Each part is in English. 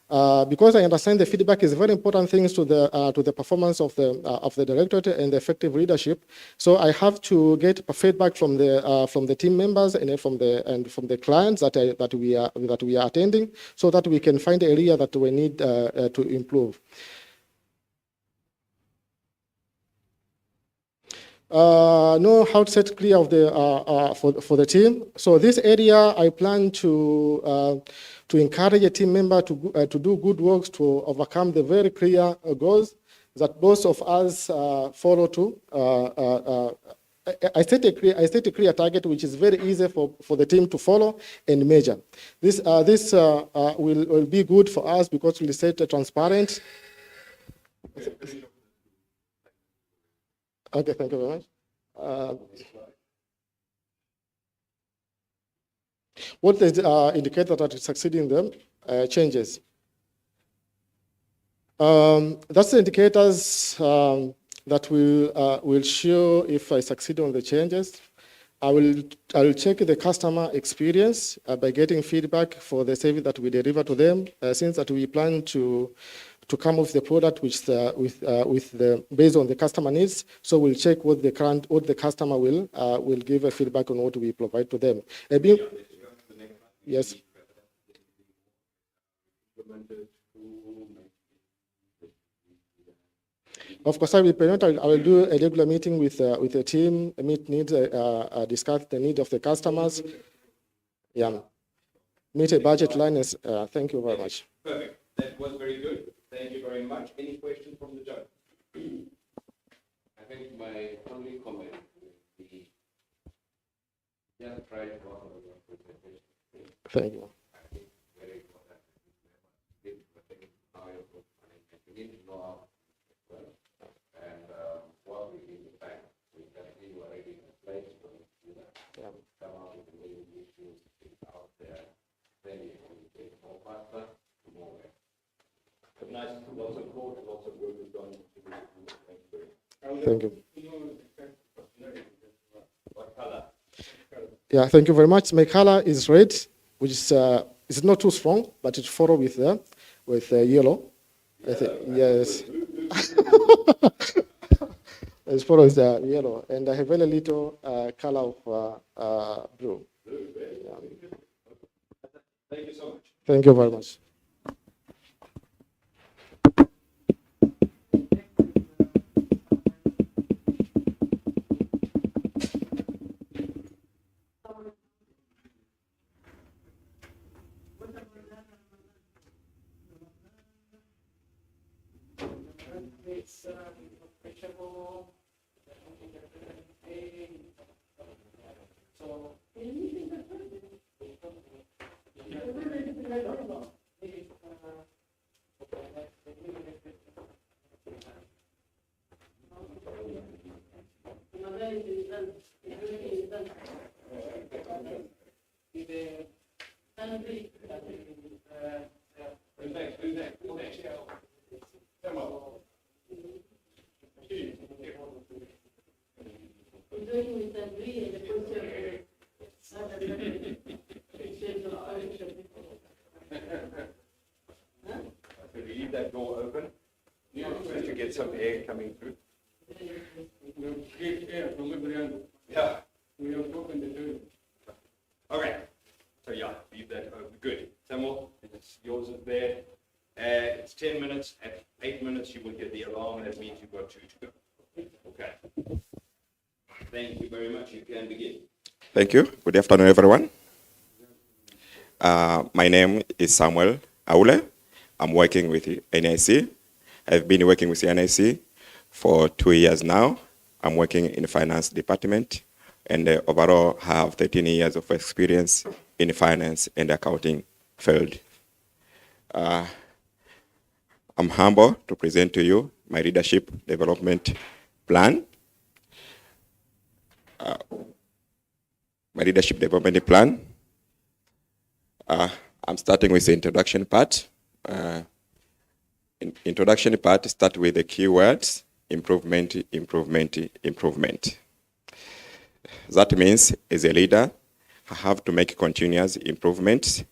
Because I understand the feedback is very important things to the performance of the directorate and the effective leadership. So I have to get feedback from the team members and from the clients that we are attending, so that we can find the area that we need to improve. Know how to set clear of the for the team. So this area, I plan to encourage a team member to do good works to overcome the very clear goals that both of us follow to. I set a clear target which is very easy for the team to follow and measure. This will be good for us because we'll set a transparent. Okay, thank you very much. What is the indicator that is succeeding them? Changes. That's the indicators that will show if I succeed on the changes. I will check the customer experience by getting feedback for the service that we deliver to them. Since that we plan to come with the product which based on the customer needs, so we'll check what the customer will give a feedback on what we provide to them. Yes. Of course, I will do a regular meeting with the team, meet needs, discuss the need of the customers. Yeah, meet a budget line. Thank you very much. Perfect. That was very good. Thank you very much. Any questions from the judge? I think my only comment would be just try to offer your presentation. Thank you. I think it's very important. You need to know how as well. And what we need to find, we can see already in place for you know, come out with the main issues out there. Then you can take more faster, more way. Nice, lots of thought, lots of work is done. Thank you. What color? Yeah, thank you very much. My color is red, which is it's not too strong, but it follow with yellow. I think, yes. It follows yellow, and I have very little color of blue. Yeah. Thank you so much. Thank you very much. Leave that door open just to get some air coming through. Yeah. Okay. So yeah, leave that open. Good. Samuel, yours is there. It's 10 minutes. At 8 minutes, you will get the alarm. That means you've got 2 to go. Okay. Thank you very much. You can begin. Thank you. Good afternoon, everyone. My name is Samuel Aule. I'm working with NIC. I've been working with NIC for 2 years now. I'm working in the finance department, and overall have 13 years of experience in the finance and accounting field. I'm humble to present to you my leadership development plan. My leadership development plan. I'm starting with the introduction part. Introduction part start with the keywords: improvement, improvement, improvement. That means, as a leader, I have to make continuous improvements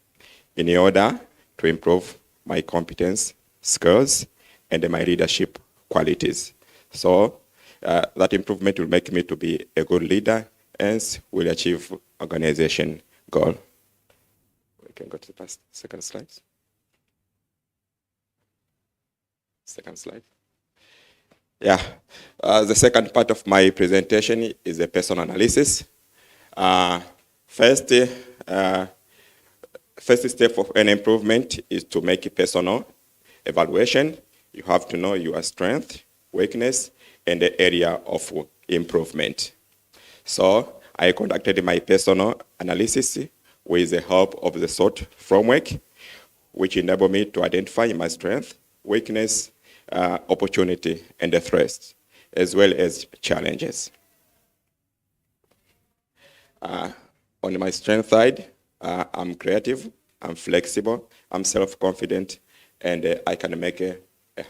in order to improve my competence, skills, and my leadership qualities. So that improvement will make me to be a good leader, hence will achieve organization goal. We can go to the second slide. Second slide. Yeah, the second part of my presentation is a personal analysis. First step of an improvement is to make a personal evaluation. You have to know your strength, weakness, and the area of improvement. So I conducted my personal analysis with the help of the SWOT framework, which enabled me to identify my strength, weakness, opportunity, and the threats, as well as challenges. On my strength side, I'm creative, I'm flexible, I'm self-confident, and I can make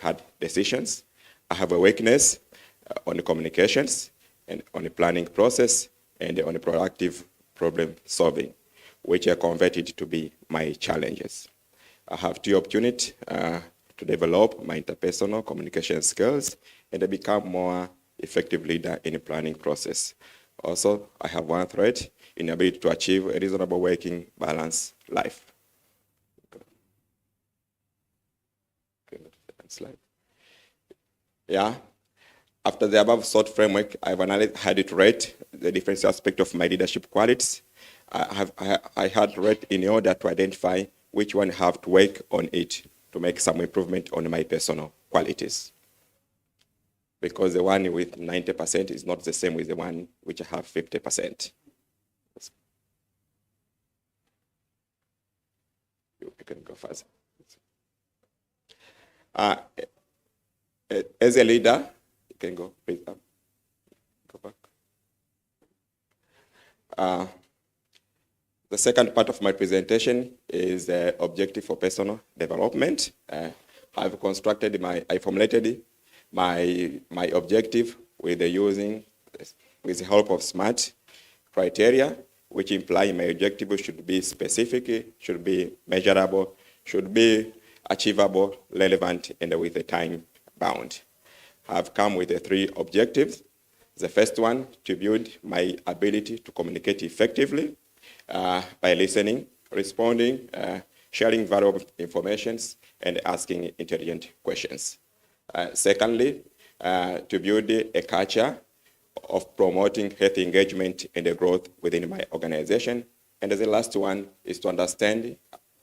hard decisions. I have a weakness on the communications and on the planning process and on the proactive problem solving, which I converted to be my challenges. I have two opportunities to develop my interpersonal communication skills and become more effective leader in the planning process. Also, I have one threat in the ability to achieve a reasonable working balance life. Slide. Yeah. After the above SWOT framework, I've had it rate the different aspects of my leadership qualities. I had rate in order to identify which one have to work on it to make some improvement on my personal qualities. Because the one with 90% is not the same with the one which I have 50%. You can go further. As a leader, you can go, please, go back. The second part of my presentation is the objective for personal development. I formulated my objective with the help of SMART criteria, which imply my objective should be specific, should be measurable, should be achievable, relevant, and with a time bound. I've come with the three objectives. The first one, to build my ability to communicate effectively by listening, responding, sharing valuable information, and asking intelligent questions. Secondly, to build a culture of promoting healthy engagement and the growth within my organization. And the last one is to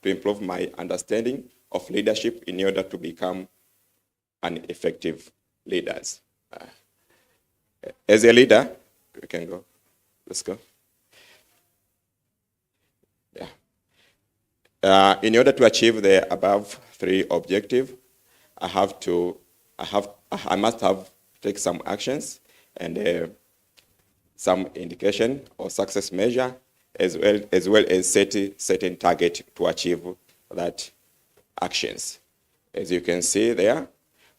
improve my understanding of leadership in order to become an effective leader. As a leader, we can go. Let's go. Yeah. In order to achieve the above three objectives, I must have take some actions and some indication or success measure, as well as set certain target to achieve that actions. As you can see there,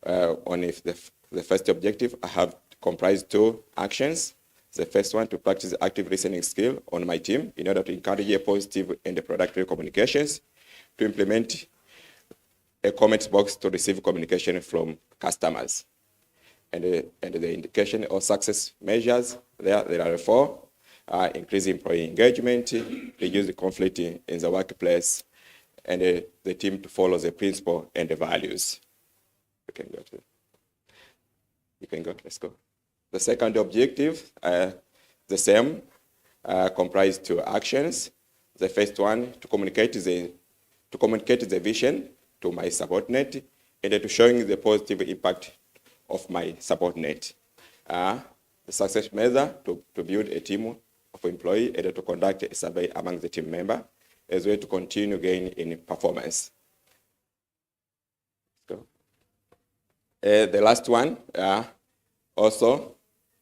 on the first objective, I have comprised two actions. The first one, to practice active listening skill on my team in order to encourage a positive and productive communications, to implement a comment box to receive communication from customers. And the indication or success measures, there are four: increase employee engagement, reduce the conflict in the workplace, and the team to follow the principle and the values. You can go, let's go. The second objective, the same, comprised two actions. The first one, to communicate the vision to my subordinate, and to showing the positive impact of my subordinate. The success measure, to build a team of employees and to conduct a survey among the team members, as well to continue gain in performance. So, the last one also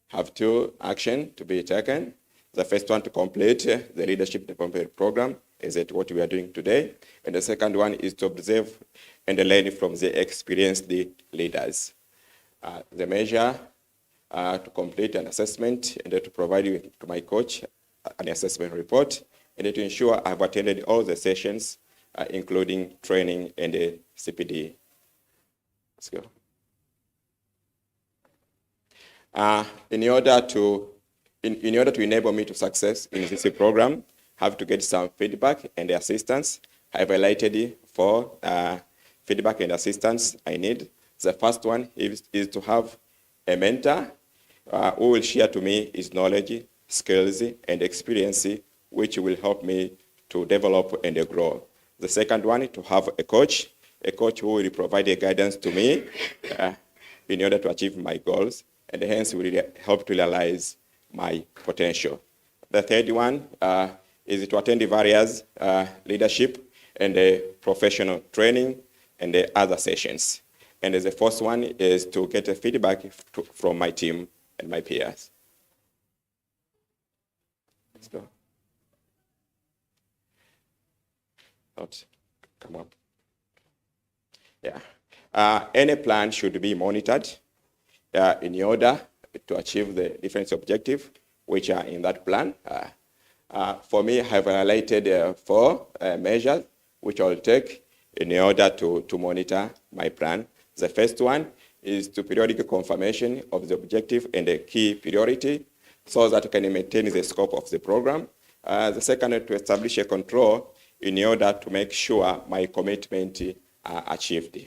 have two actions to be taken. The first one, to complete the leadership development program, is it what we are doing today? And the second one is to observe and learn from the experienced leaders. The measure to complete an assessment and to provide to my coach an assessment report, and to ensure I've attended all the sessions including training and CPD. Let's go. In order to enable me to success in this program, I have to get some feedback and assistance. I've highlighted 4 feedback and assistance I need. The first one is to have a mentor who will share to me his knowledge, skills, and experience, which will help me to develop and grow. The second one, to have a coach who will provide a guidance to me in order to achieve my goals, and hence will help to realize my potential. The third one is to attend various leadership and professional training and other sessions. And the fourth one is to get a feedback from my team and my peers. Let's go. Come up. Yeah. Any plan should be monitored in order to achieve the different objectives which are in that plan. For me, I have highlighted 4 measures which I'll take in order to monitor my plan. The first one is to periodic confirmation of the objective and the key priority so that I can maintain the scope of the program. The second is to establish a control in order to make sure my commitment are achieved.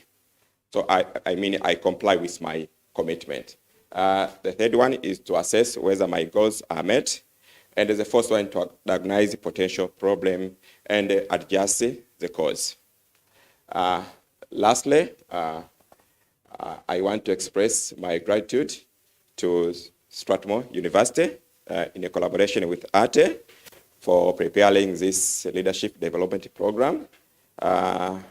So I comply with my commitment. The third one is to assess whether my goals are met. And the fourth one, to diagnose the potential problem and adjust the cause. Lastly, I want to express my gratitude to Strathmore University in a collaboration with ATE for preparing this leadership development program. And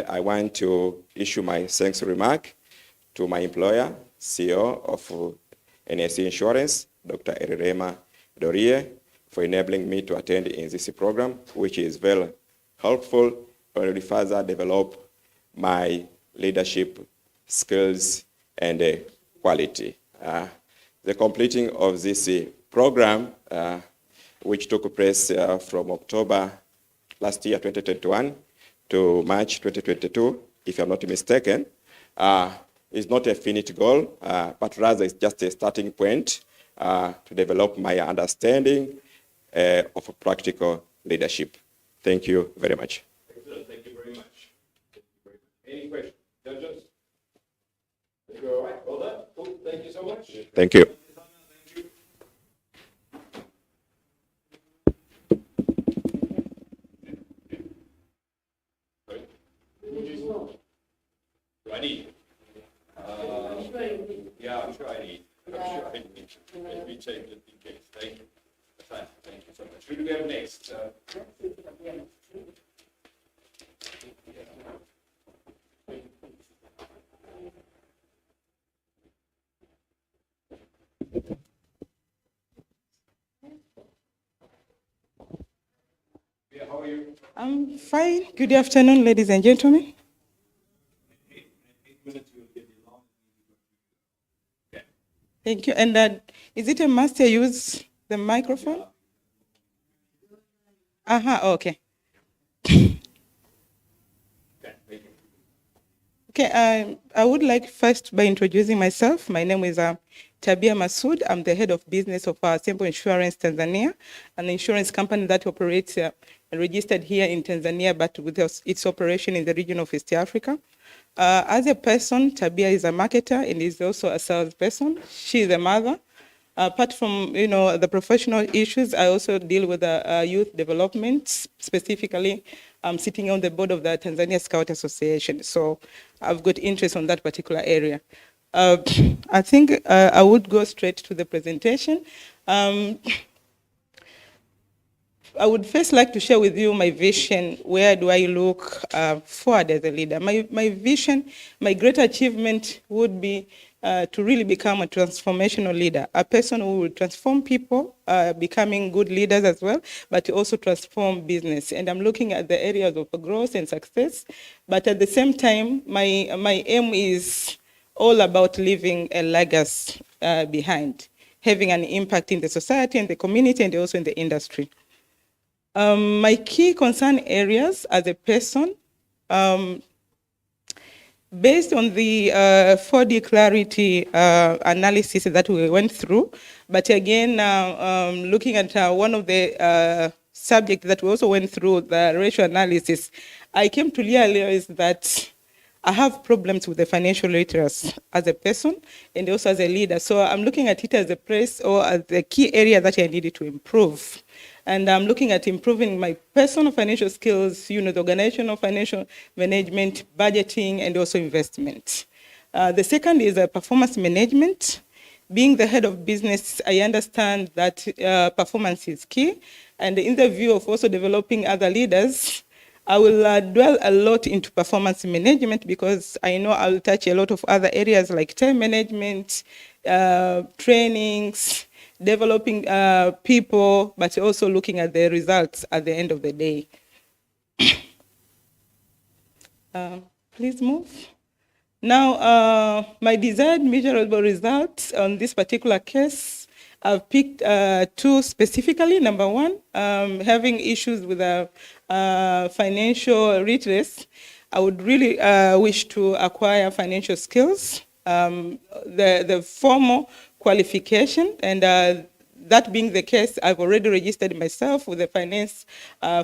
I want to issue my thanks remark to my employer, CEO of NSC Insurance, Dr. Erirema Dorie, for enabling me to attend in this program, which is very helpful and further develop my leadership skills and quality. The completing of this program, which took place from October last year, 2021, to March 2022, if I'm not mistaken, is not a finite goal, but rather it's just a starting point to develop my understanding of practical leadership. Thank you very much. Excellent. Thank you very much. Any questions? Judges? You're all right. Well done. Cool. Thank you so much. Thank you. Do I need? Yeah, I'm sure I need. Let me check just in case. Thank you. Fine. Thank you so much. Who do we have next? Yeah, how are you? I'm fine. Good afternoon, ladies and gentlemen. 8 minutes, you'll get the alarm. Okay. Thank you. And is it a must I use the microphone? Okay. Okay, thank you. Okay, I would like first by introducing myself. My name is Tabia Masood. I'm the head of business of Simple Insurance Tanzania, an insurance company that operates registered here in Tanzania, but with its operation in the region of East Africa. As a person, Tabia is a marketer and is also a salesperson. She is a mother. Apart from the professional issues, I also deal with youth development. Specifically, I'm sitting on the board of the Tanzania Scout Association, so I've got interest on that particular area. I think I would go straight to the presentation. I would first like to share with you my vision. Where do I look forward as a leader? My vision, my great achievement would be to really become a transformational leader, a person who will transform people, becoming good leaders as well, but also transform business. And I'm looking at the areas of growth and success, but at the same time, my aim is all about leaving a legacy behind, having an impact in the society and the community and also in the industry. My key concern areas as a person, based on the 4D clarity analysis that we went through, but again, looking at one of the subjects that we also went through, the ratio analysis, I came to realize that I have problems with the financial literacy as a person and also as a leader. So I'm looking at it as a place or as the key area that I needed to improve. And I'm looking at improving my personal financial skills, the organizational financial management, budgeting, and also investment. The second is performance management. Being the head of business, I understand that performance is key. And in the view of also developing other leaders, I will dwell a lot into performance management because I know I'll touch a lot of other areas like time management, trainings, developing people, but also looking at the results at the end of the day. Please move. Now, my desired measurable results on this particular case, I've picked two specifically. Number one, having issues with financial literacy. I would really wish to acquire financial skills, the formal qualification, and that being the case, I've already registered myself with the finance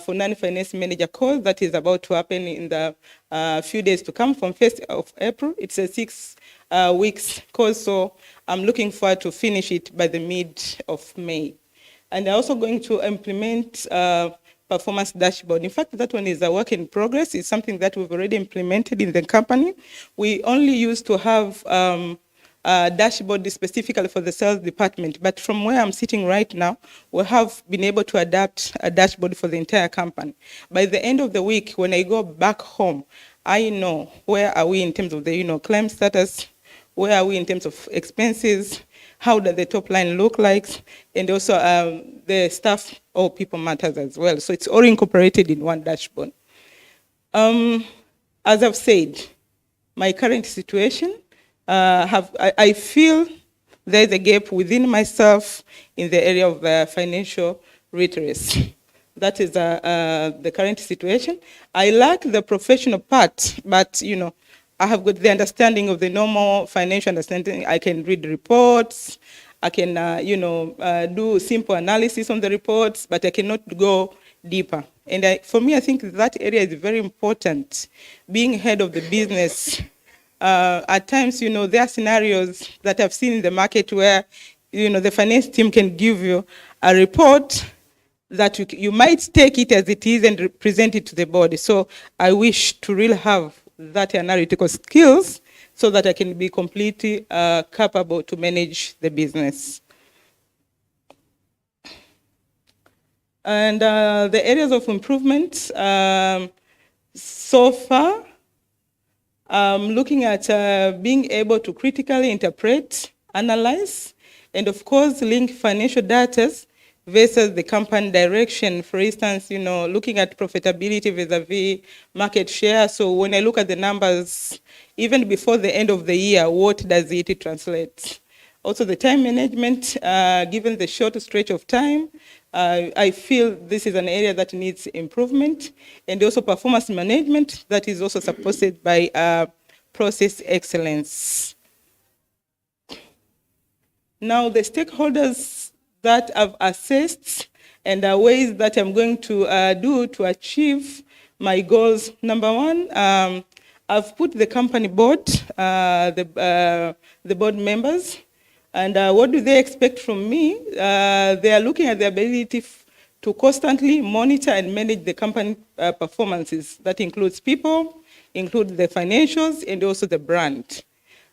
for non-finance manager course that is about to happen in the few days to come from 1st of April. It's a 6 weeks course, so I'm looking forward to finish it by the mid of May. And I'm also going to implement performance dashboard. In fact, that one is a work in progress. It's something that we've already implemented in the company. We only used to have a dashboard specifically for the sales department, but from where I'm sitting right now, we have been able to adapt a dashboard for the entire company. By the end of the week, when I go back home, I know where are we in terms of the claim status, where are we in terms of expenses, how does the top line look like, and also the staff or people matters as well. So it's all incorporated in one dashboard. As I've said, my current situation, I feel there's a gap within myself in the area of financial literacy. That is the current situation. I lack the professional part, but I have got the understanding of the normal financial understanding. I can read reports. I can do simple analysis on the reports, but I cannot go deeper. And for me, I think that area is very important. Being head of the business. At times, there are scenarios that I've seen in the market where, the finance team can give you a report that you might take it as it is and present it to the board. So I wish to really have that analytical skills so that I can be completely capable to manage the business. And the areas of improvement so far, looking at being able to critically interpret, analyze, and of course link financial data versus the company direction. For instance, looking at profitability vis-a-vis market share. So when I look at the numbers, even before the end of the year, what does it translate? Also the time management, given the short stretch of time, I feel this is an area that needs improvement, and also performance management that is also supported by process excellence. Now, the stakeholders that I've assessed and ways that I'm going to do to achieve my goals. Number one, I've put the company board, the board members. And what do they expect from me? They are looking at the ability to constantly monitor and manage the company performances. That includes people, include the financials, and also the brand.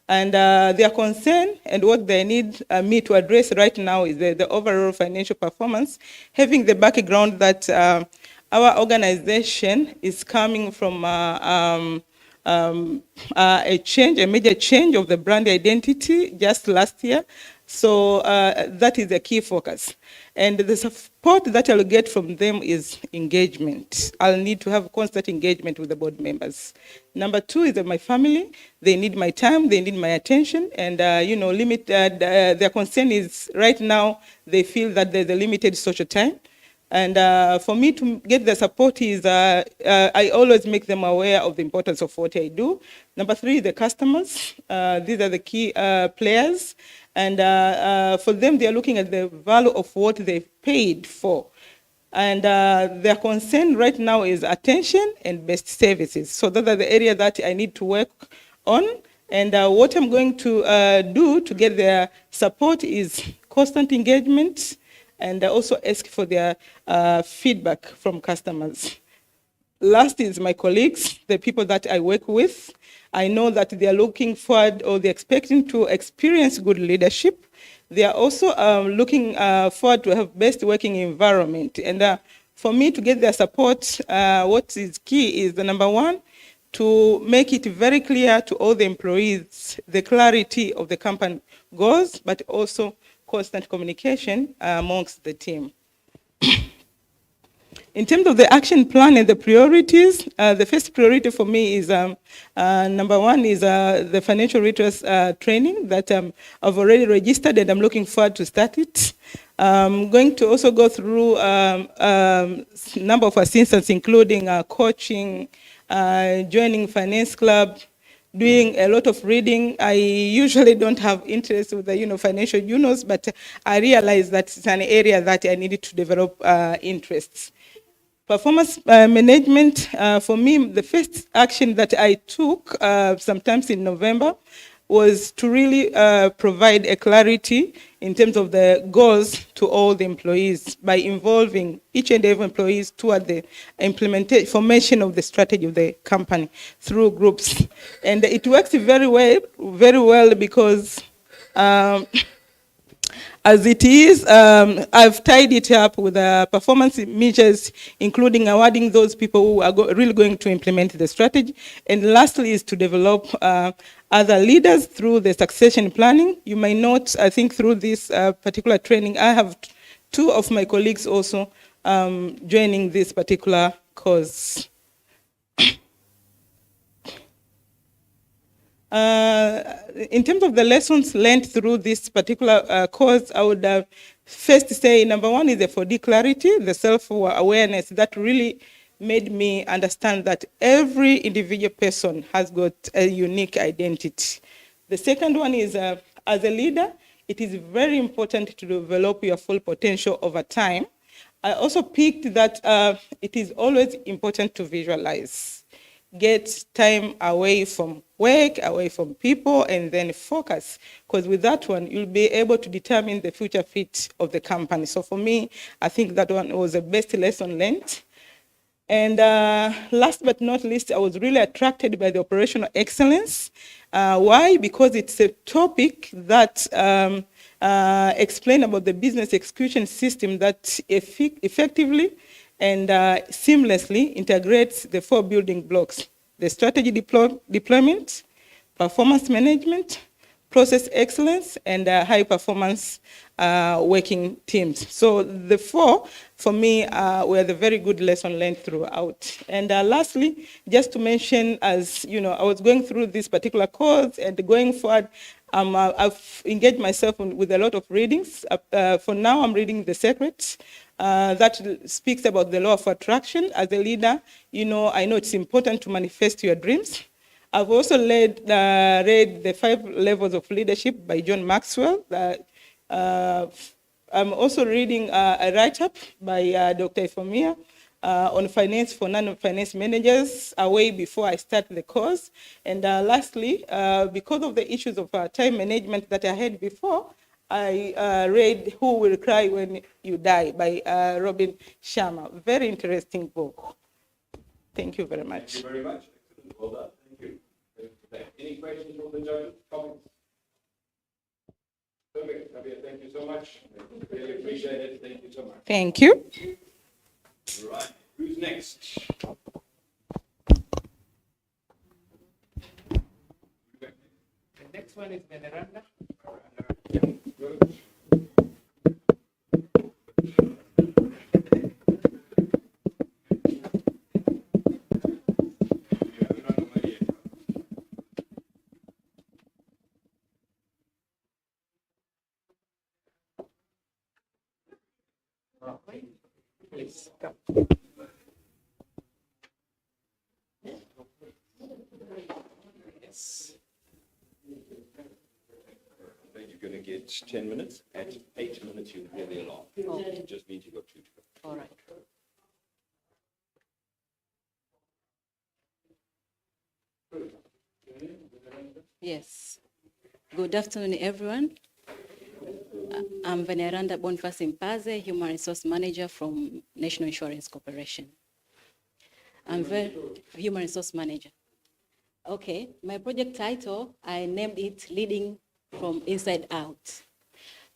And their concern and what they need me to address right now is the overall financial performance, having the background that our organization is coming from a major change of the brand identity just last year. So that is a key focus. And the support that I'll get from them is engagement. I'll need to have constant engagement with the board members. Number two is that my family, they need my time, they need my attention, and their concern is right now they feel that there's a limited social time. And for me to get the support is, I always make them aware of the importance of what I do. Number 3, the customers. These are the key players. And for them, they are looking at the value of what they've paid for. And their concern right now is attention and best services. So those are the areas that I need to work on. And what I'm going to do to get their support is constant engagement, and also ask for their feedback from customers. Last is my colleagues, the people that I work with. I know that they are looking forward, or they're expecting to experience good leadership. They are also looking forward to have best working environment. And for me to get their support, what is key is the number 1, to make it very clear to all the employees the clarity of the company goals, but also constant communication amongst the team. In terms of the action plan and the priorities, the first priority for me is, number 1 is the financial literacy training that I've already registered, and I'm looking forward to start it. I'm going to also go through number of assistance, including coaching, joining finance club, doing a lot of reading. I usually don't have interest with the financial journals, but I realize that it's an area that I needed to develop interests. Performance management, for me, the first action that I took sometimes in November was to really provide a clarity in terms of the goals to all the employees by involving each and every employee toward the formation of the strategy of the company through groups. And it works very well because as it is, I've tied it up with performance measures, including awarding those people who are really going to implement the strategy. And lastly is to develop other leaders through the succession planning. You may note, I think through this particular training, I have 2 of my colleagues also joining this particular course. In terms of the lessons learned through this particular course, I would first say number 1 is the 4D clarity, the self-awareness that really made me understand that every individual person has got a unique identity. The second one is, as a leader, it is very important to develop your full potential over time. I also picked that it is always important to visualize. Get time away from work, away from people, and then focus. Because with that one, you'll be able to determine the future fit of the company. So for me, I think that one was the best lesson learned. And last but not least, I was really attracted by the operational excellence. Why? Because it's a topic that explains about the business execution system that effectively and seamlessly integrates the 4 building blocks: the strategy deployment, performance management, process excellence, and high performance working teams. So the 4, for me, were the very good lesson learned throughout. And lastly, just to mention, as you know, I was going through this particular course, and going forward, I've engaged myself with a lot of readings. For now, I'm reading The Secret. That speaks about the law of attraction. As a leader, I know it's important to manifest your dreams. I've also read The 5 Levels of Leadership by John Maxwell. I'm also reading a write-up by Dr. Ifomia on finance for non-finance managers way before I start the course. And lastly, because of the issues of time management that I had before, I read Who Will Cry When You Die by Robin Sharma. Very interesting book. Thank you very much. Thank you very much. Excellent. Well done. Thank you. Any questions from the judges? Comments? Perfect. Javier, thank you so much. Really appreciate it. Thank you so much. Thank you. Right. Who's next? The next one is Veneranda. Good. please. Come. Yes. So you're going to get 10 minutes. At 8 minutes, you'll hear the alarm. It just means you've got 2 to go. All right. Yes. Good afternoon, everyone. I'm Veneranda Boniface Mpaze, Human Resource Manager from National Insurance Corporation. Human Resource Manager. Okay, my project title, I named it Leading from Inside Out.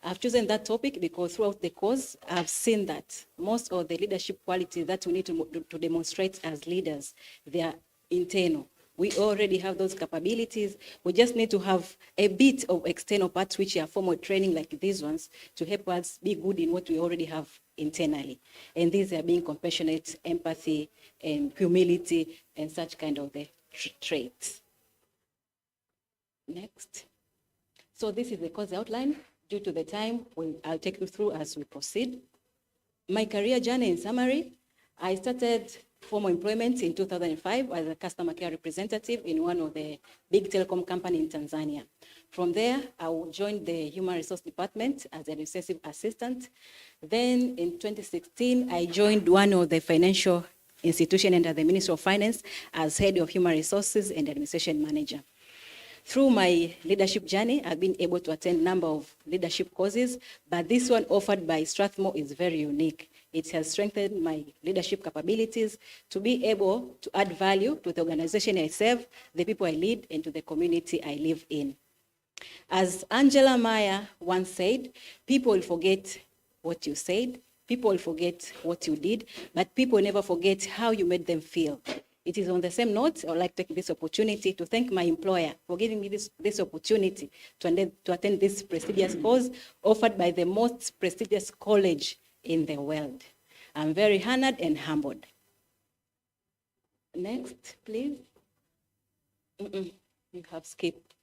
I've chosen that topic because throughout the course, I've seen that most of the leadership qualities that we need to demonstrate as leaders, they are internal. We already have those capabilities. We just need to have a bit of external parts, which are formal training like these ones, to help us be good in what we already have internally. And these are being compassionate, empathy, and humility, and such kind of the traits. Next. So this is the course outline. Due to the time, I'll take you through as we proceed. My career journey in summary, I started formal employment in 2005 as a customer care representative in one of the big telecom company in Tanzania. From there, I joined the Human Resource Department as an administrative assistant. Then in 2016, I joined one of the financial institutions under the Ministry of Finance as head of Human Resources and Administration Manager. Through my leadership journey, I've been able to attend a number of leadership courses, but this one offered by Strathmore is very unique. It has strengthened my leadership capabilities to be able to add value to the organization I serve, the people I lead, and to the community I live in. As Angela Maya once said, people will forget what you said, people will forget what you did, but people never forget how you made them feel. It is on the same note, I would like to take this opportunity to thank my employer for giving me this opportunity to attend this prestigious course offered by the most prestigious college in the world. I'm very honored and humbled. Next, please. You have skipped.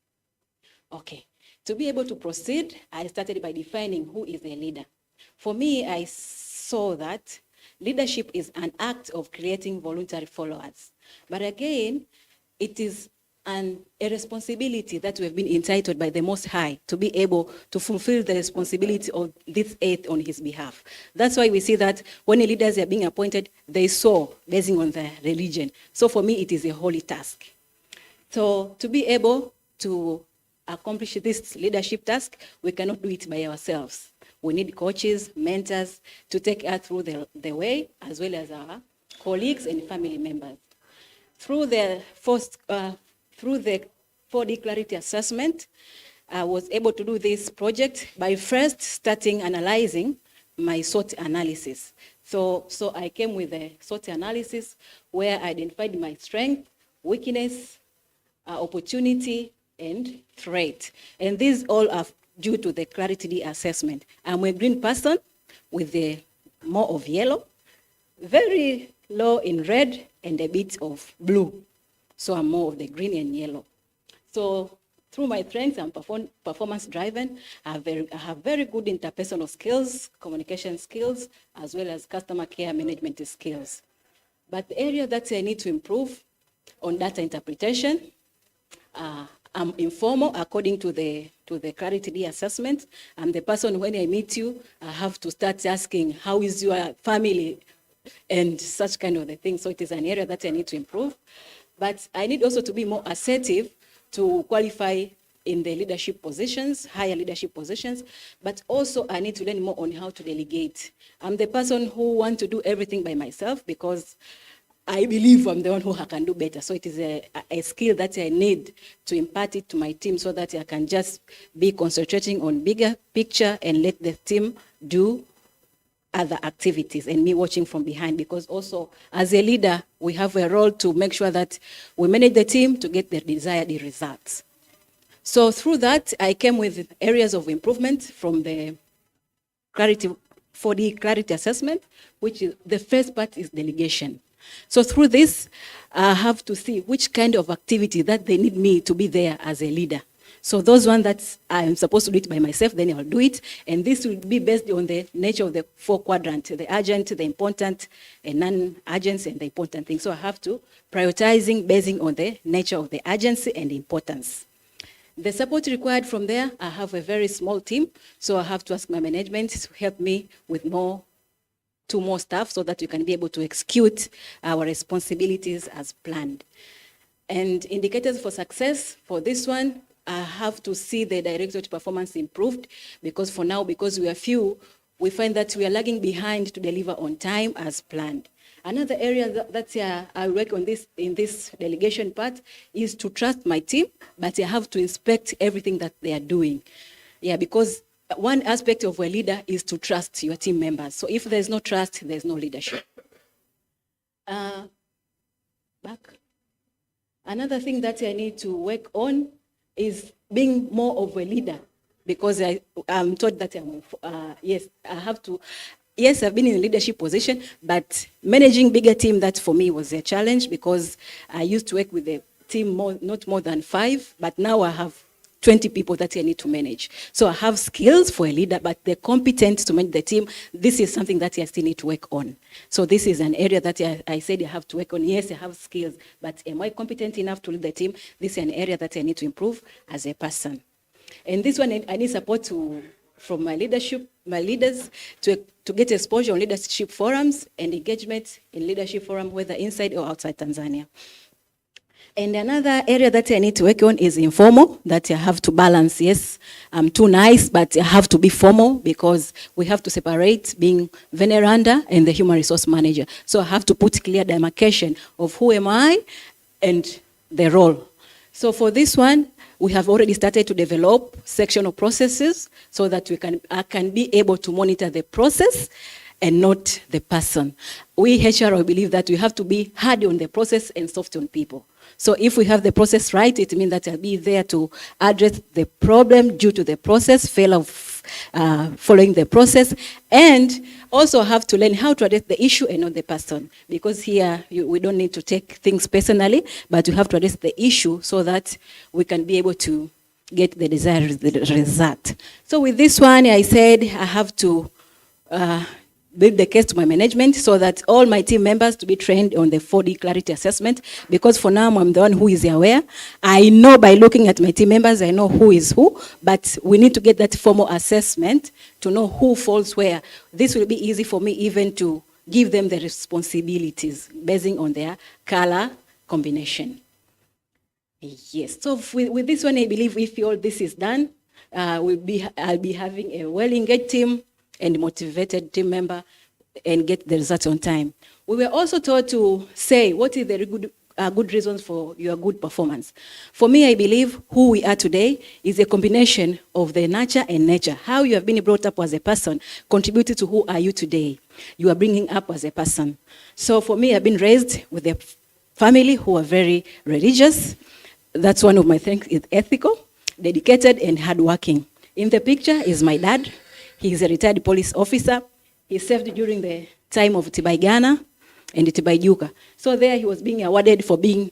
Okay. To be able to proceed, I started by defining who is a leader. For me, I saw that leadership is an act of creating voluntary followers. But again, it is a responsibility that we have been entitled by the Most High to be able to fulfill the responsibility of this earth on his behalf. That's why we see that when the leaders are being appointed, they sow basing on their religion. So for me, it is a holy task. So to be able to accomplish this leadership task, we cannot do it by ourselves. We need coaches, mentors to take us through the way, as well as our colleagues and family members. Through the 4D Clarity Assessment, I was able to do this project by first starting analyzing my SWOT analysis. So I came with a SWOT analysis where I identified my strength, weakness, opportunity, and threat. And these all are due to the Clarity assessment. I'm a green person with more of yellow, very low in red, and a bit of blue. So I'm more of the green and yellow. So through my strengths, I'm performance driven. I have very good interpersonal skills, communication skills, as well as customer care management skills. But the area that I need to improve on data interpretation, I'm informal according to the Clarity assessment. I'm the person when I meet you, I have to start asking, how is your family? And such kind of the thing. So it is an area that I need to improve. But I need also to be more assertive to qualify in the leadership positions, higher leadership positions. But also I need to learn more on how to delegate. I'm the person who wants to do everything by myself because I believe I'm the one who can do better. So it is a skill that I need to impart it to my team so that I can just be concentrating on bigger picture and let the team do other activities and me watching from behind, because also as a leader, we have a role to make sure that we manage the team to get the desired results. So through that, I came with areas of improvement from the 4D Clarity assessment, which is the first part is delegation. So through this, I have to see which kind of activity that they need me to be there as a leader. So those ones that I'm supposed to do it by myself, then I'll do it. And this will be based on the nature of the 4 quadrants, the urgent, the important, and non-urgent, and the important things. So I have to prioritizing basing on the nature of the urgency and importance. The support required from there, I have a very small team, so I have to ask my management to help me with 2 more staff so that we can be able to execute our responsibilities as planned. And indicators for success for this one, I have to see the directorate performance improved, because for now, because we are few, we find that we are lagging behind to deliver on time as planned. Another area that I work on this in this delegation part is to trust my team, but I have to inspect everything that they are doing. Yeah, because one aspect of a leader is to trust your team members. So if there's no trust, there's no leadership. Back. Another thing that I need to work on is being more of a leader, because I'm taught that yes, I've been in a leadership position, but managing bigger team, that for me was a challenge, because I used to work with a team not more than 5, but now I have 20 people that I need to manage. So I have skills for a leader, but the competence to manage the team, this is something that I still need to work on. So this is an area that I said I have to work on. Yes, I have skills, but am I competent enough to lead the team? This is an area that I need to improve as a person. And this one, I need support from my leaders to get exposure on leadership forums and engagement in leadership forum, whether inside or outside Tanzania. And another area that I need to work on is informal, that I have to balance. Yes, I'm too nice, but I have to be formal, because we have to separate being veneranda and the human resource manager. So I have to put clear demarcation of who am I and the role. So for this one, we have already started to develop sectional processes so that I can be able to monitor the process and not the person. We HR believe that we have to be hard on the process and soft on people. So if we have the process right, it means that I'll be there to address the problem due to the process, fail of following the process, and also have to learn how to address the issue and not the person. Because here, we don't need to take things personally, but you have to address the issue so that we can be able to get the desired result. So with this one, I said I have to build the case to my management so that all my team members to be trained on the 4D clarity assessment, because for now I'm the one who is aware. I know by looking at my team members, I know who is who, but we need to get that formal assessment to know who falls where. This will be easy for me even to give them the responsibilities basing on their color combination. Yes, so with this one, I believe if all this is done, I'll be having a well-engaged team and motivated team member and get the results on time. We were also taught to say what is the good reasons for your good performance. For me, I believe who we are today is a combination of the nurture and nature. How you have been brought up as a person contributed to who are you today. You are bringing up as a person. So for me, I've been raised with a family who are very religious. That's one of my things, is ethical, dedicated, and hardworking. In the picture is my dad. He is a retired police officer. He served during the time of Tibaigana and Tibaijuka. So there he was being awarded for being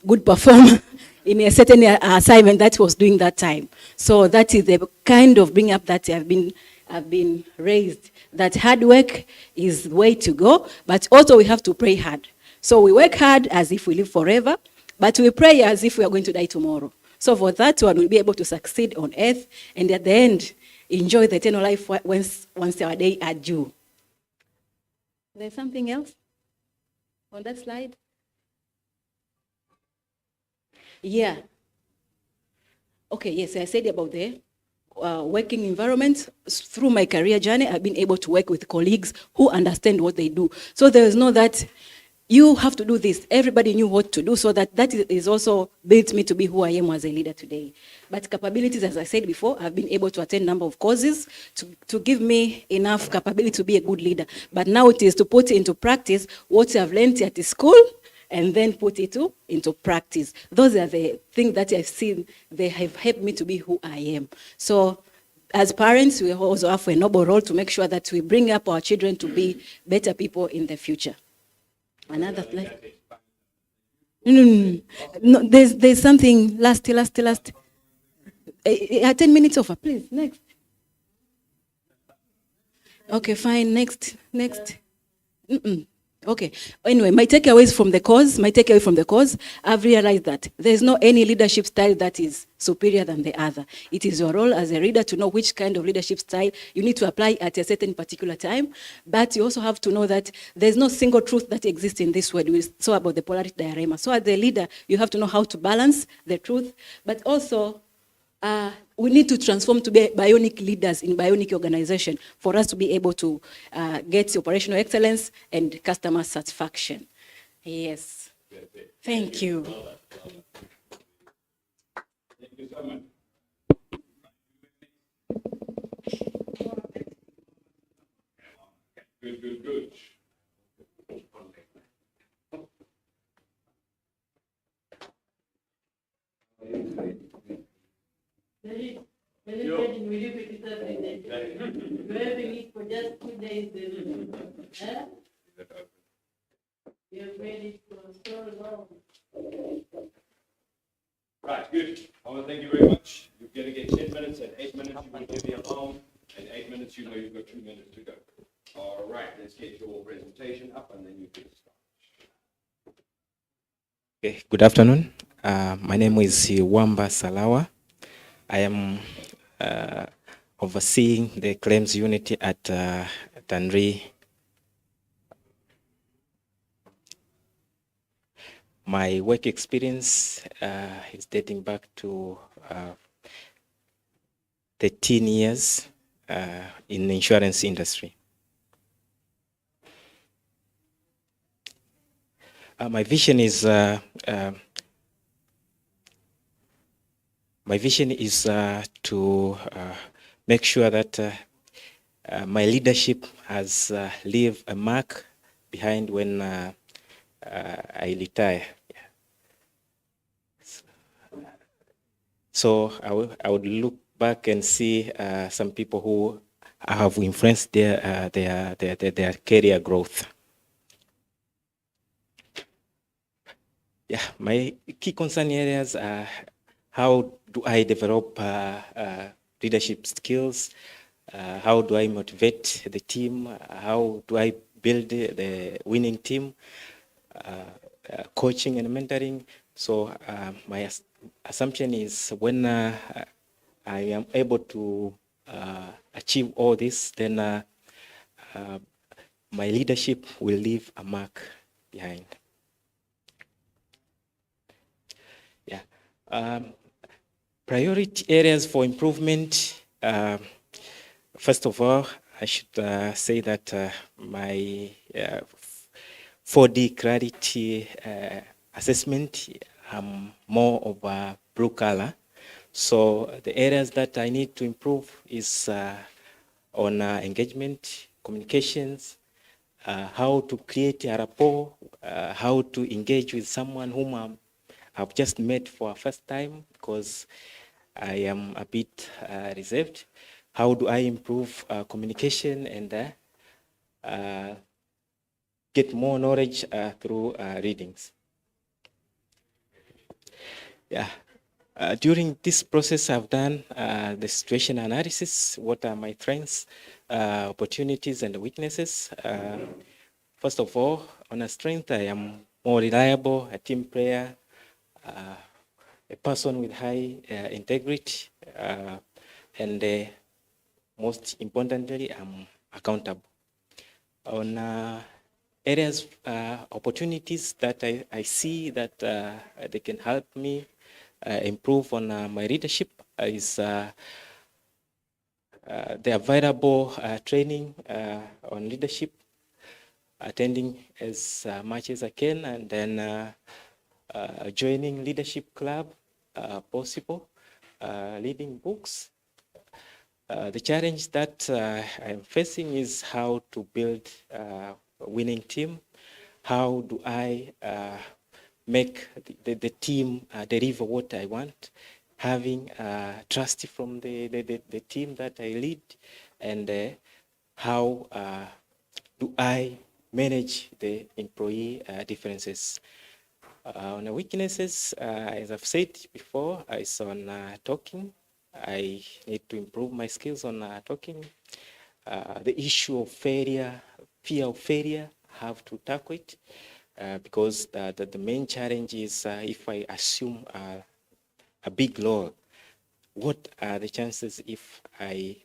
good performer in a certain assignment that he was doing that time. So that is the kind of bring up that I've been raised, that hard work is the way to go, but also we have to pray hard. So we work hard as if we live forever, but we pray as if we are going to die tomorrow. So for that one, we'll be able to succeed on earth, and at the end, enjoy the eternal life once our day are due. There's something else on that slide? Yeah. Okay, yes, I said about the working environment. Through my career journey, I've been able to work with colleagues who understand what they do. So there is no that you have to do this. Everybody knew what to do, so that is also built me to be who I am as a leader today. But capabilities, as I said before, I've been able to attend a number of courses to give me enough capability to be a good leader. But now it is to put into practice what I've learned at the school and then put it into practice. Those are the things that I've seen. They have helped me to be who I am. So as parents, we also have a noble role to make sure that we bring up our children to be better people in the future. Another slide. No, there's something last. 10 minutes over, please. Next. Okay, fine. Next. Okay. Anyway, my takeaway from the course, I've realized that there's no any leadership style that is superior than the other. It is your role as a leader to know which kind of leadership style you need to apply at a certain particular time. But you also have to know that there's no single truth that exists in this world. We saw about the polarity dilemma. So as a leader, you have to know how to balance the truth, but also we need to transform to be bionic leaders in bionic organization for us to be able to get operational excellence and customer satisfaction. Yes. Thank you. Thank you so much. Good. Right, good. I want to thank you very much. You're going to get 10 minutes. At 8 minutes, you will give the alarm. At 8 minutes, you know you've got 2 minutes to go. All right, let's get your presentation up and then you can start. Okay, good afternoon. My name is Wamba Salawa. I am overseeing the claims unit at Tanri. My work experience is dating back to 13 years in the insurance industry. My vision is to make sure that my leadership has leave a mark behind when I retire. So I would look back and see some people who have influenced their career growth. Yeah, my key concern areas are how do I develop leadership skills? How do I motivate the team? How do I build the winning team? Coaching and mentoring. So my assumption is when I am able to achieve all this, then my leadership will leave a mark behind. Yeah. Priority areas for improvement. First of all, I should say that my 4D clarity assessment, I'm more of a blue color. So the areas that I need to improve is on engagement, communications, how to create a rapport, how to engage with someone whom I've just met for a first time because I am a bit reserved. How do I improve communication and get more knowledge through readings? Yeah. During this process, I've done the situation analysis. What are my strengths, opportunities, and weaknesses? First of all, on a strength, I am more reliable, a team player, a person with high integrity, and most importantly, I'm accountable. On areas, opportunities that I see that they can help me improve on my leadership is the available training on leadership, attending as much as I can, and then joining leadership club, possible, reading books. The challenge that I'm facing is how to build a winning team. How do I make the team deliver what I want? Having trust from the team that I lead, and how do I manage the employee differences? On the weaknesses, as I've said before, is on talking. I need to improve my skills on talking. The issue of failure, fear of failure, I have to tackle it because the main challenge is if I assume a big role, what are the chances if I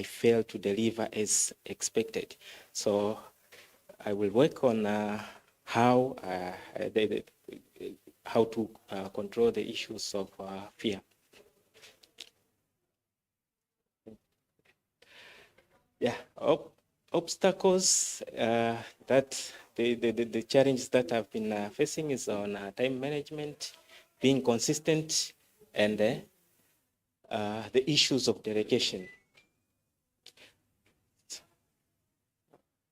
fail to deliver as expected? So I will work on how how to control the issues of fear. Yeah, obstacles that the challenges that I've been facing is on time management, being consistent, and the issues of delegation.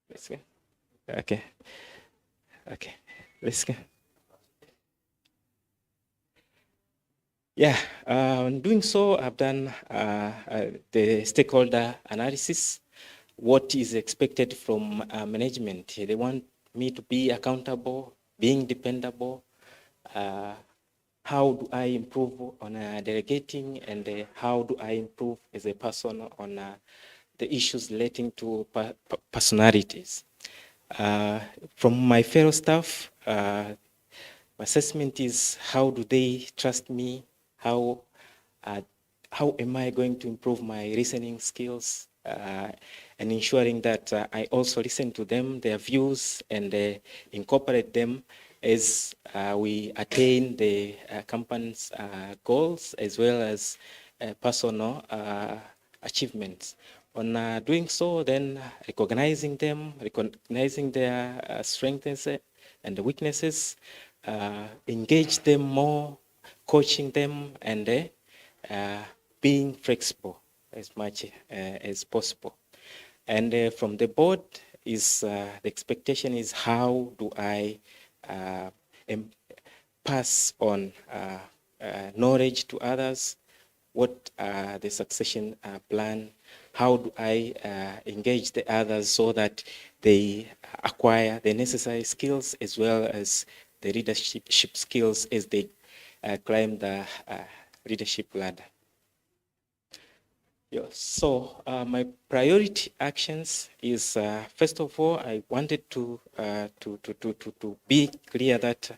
Let's go. Okay. Okay. Let's go. Yeah, in doing so, I've done the stakeholder analysis. What is expected from management? They want me to be accountable, being dependable. How do I improve on delegating, and how do I improve as a person on the issues relating to personalities? From my fellow staff, assessment is how do they trust me? How am I going to improve my listening skills and ensuring that I also listen to them, their views, and incorporate them as we attain the company's goals as well as personal achievements. On doing so, then recognizing them, recognizing their strengths and weaknesses, engage them more, coaching them, and being flexible as much as possible. And from the board is the expectation is how do I pass on knowledge to others? What are the succession plan? How do I engage the others so that they acquire the necessary skills as well as the leadership skills as they climb the leadership ladder? Yeah, so my priority actions is first of all, I wanted to be clear that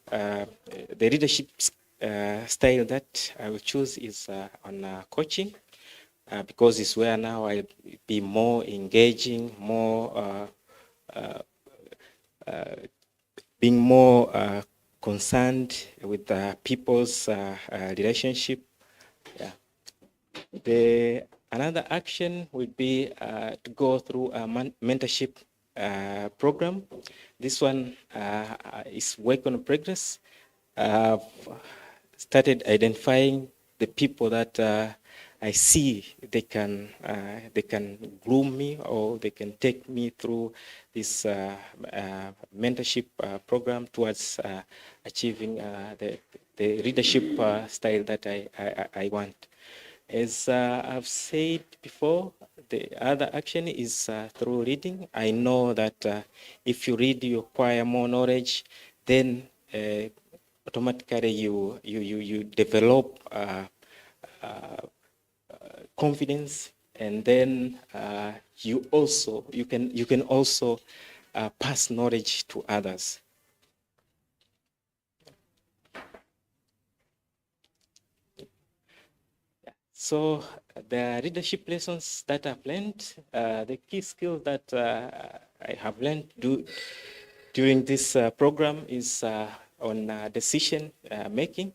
the leadership style that I will choose is on coaching because it's where now I'll be more engaging, more being more concerned with people's relationship. Yeah. Another action would be to go through a mentorship program. This one is work on progress. I've started identifying the people that I see they can groom me or they can take me through this mentorship program towards achieving the leadership style that I want. As I've said before, the other action is through reading. I know that if you read, you acquire more knowledge, then automatically you develop confidence, and then you can also pass knowledge to others. So the leadership lessons that I've learned, the key skill that I have learned during this program is on decision making.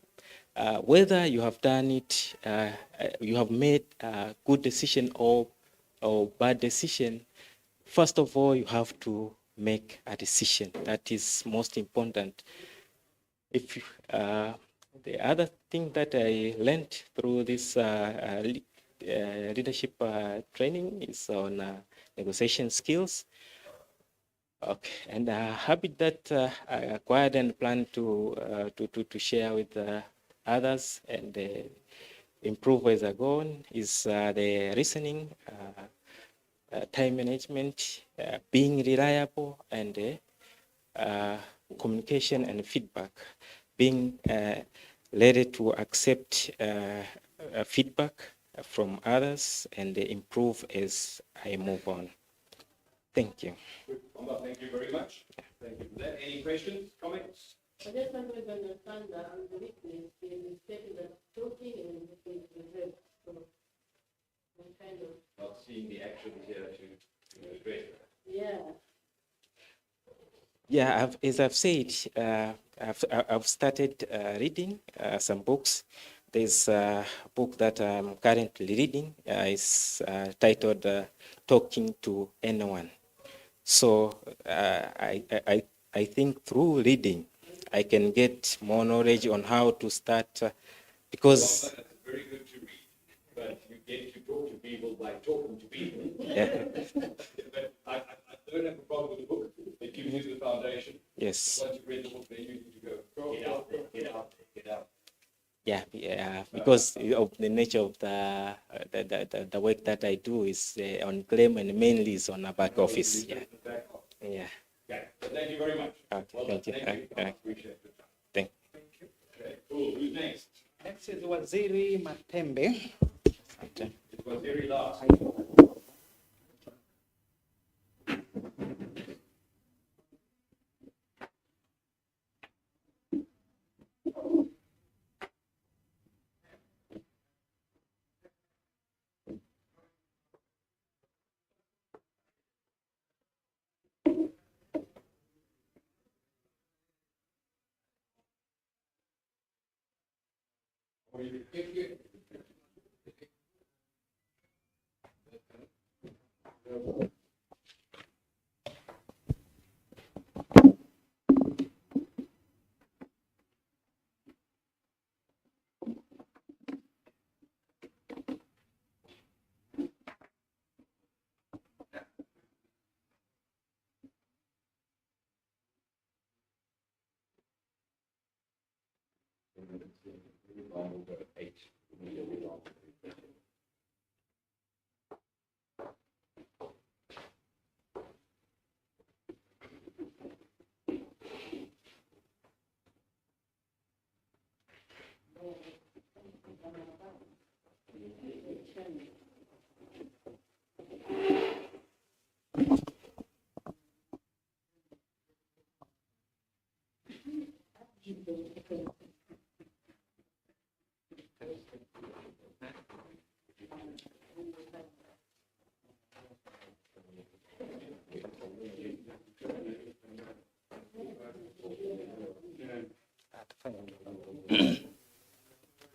Whether you have done it, you have made a good decision or bad decision, first of all, you have to make a decision. That is most important. If the other thing that I learned through this leadership training is on negotiation skills. Okay, and a habit that I acquired and plan to share with others and improve as I go on is the listening, time management, being reliable, and communication and feedback, being ready to accept feedback from others and improve as I move on. Thank you. Good. Mama, thank you very much. Thank you for that. Any questions, comments? I just wanted to understand the weakness in stating that talking and regret. So, I'm kind of, Not seeing the actions here to address that. yeah. Yeah, as I've said, I've started reading some books. There's a book that I'm currently reading. It's titled Talking to Anyone. So I think through reading, I can get more knowledge on how to start, because Well, that's very good to read, but you get to talk to people by talking to people. yeah, But I don't have a problem with the book. It gives you the foundation. yes, Once you've read the book, then you need to go, get out there, get out there, get out. yeah, because of the nature of the work that I do is on claim and mainly is on a back office. Yeah, Back off. yeah. Okay, so thank you very much. Okay, Well done. thank you. Thank you. I appreciate the time. Thank. Okay, cool. Who's next? Next is Waziri Matembe. It was very last.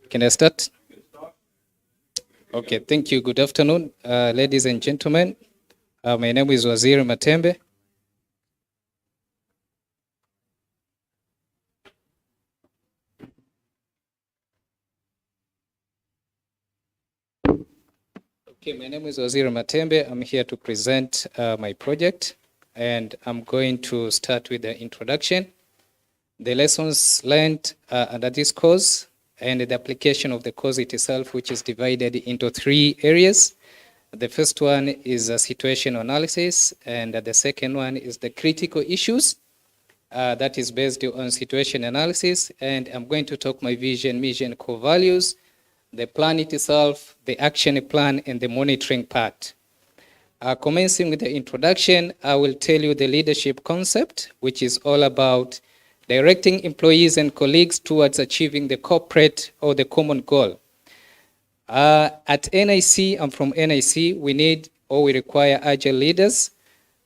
Can I start? Okay, thank you. Good afternoon, ladies and gentlemen. My name is Waziri Matembe. Okay, my name is Waziri Matembe. I'm here to present my project, and I'm going to start with the introduction, the lessons learned under this course, and the application of the course itself, which is divided into 3 areas. The first one is a situation analysis, and the second one is the critical issues. That is based on situation analysis, and I'm going to talk my vision, mission, core values, the plan itself, the action plan, and the monitoring part. Commencing with the introduction, I will tell you the leadership concept, which is all about directing employees and colleagues towards achieving the corporate or the common goal. At NIC, I'm from NIC, we need or we require agile leaders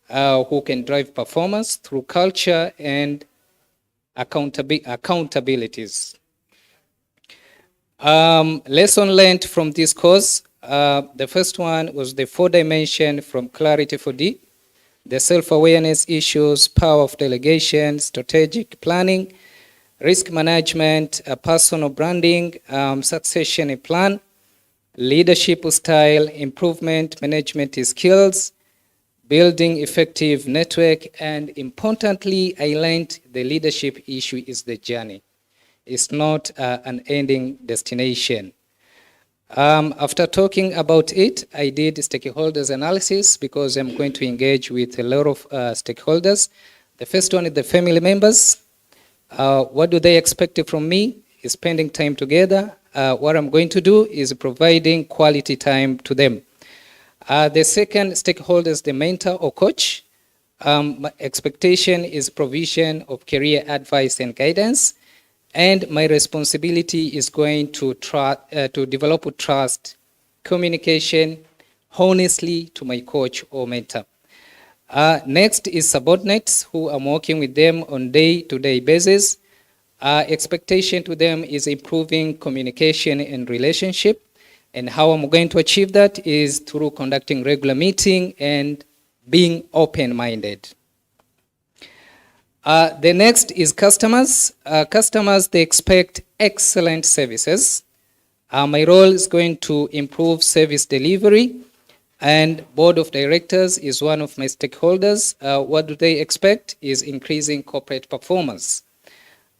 who can drive performance through culture and accountabilities. Lesson learned from this course, the first one was the 4 dimension from Clarity 4D, the self-awareness issues, power of delegation, strategic planning, risk management, personal branding, succession plan, leadership style, improvement, management skills, building effective network, and importantly, I learned the leadership issue is the journey. It's not an ending destination. After talking about it, I did stakeholders analysis because I'm going to engage with a lot of stakeholders. The first one is the family members. What do they expect from me? Is spending time together, what I'm going to do is providing quality time to them. The second stakeholder is the mentor or coach. My expectation is provision of career advice and guidance, and my responsibility is going to develop trust, communication, honestly to my coach or mentor. Next is subordinates, who I'm working with them on day-to-day basis. Expectation to them is improving communication and relationship, and how I'm going to achieve that is through conducting regular meeting and being open-minded. The next is customers. Customers, they expect excellent services. My role is going to improve service delivery, and board of directors is one of my stakeholders. What do they expect is increasing corporate performance.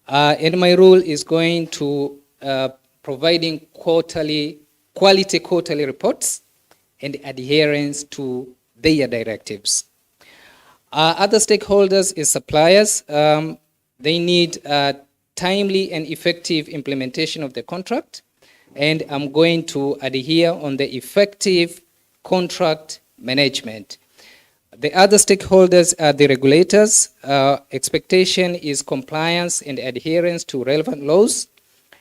And my role is going to providing quality quarterly reports and adherence to their directives. Other stakeholders is suppliers. They need timely and effective implementation of the contract, and I'm going to adhere on the effective contract management. The other stakeholders are the regulators. Expectation is compliance and adherence to relevant laws,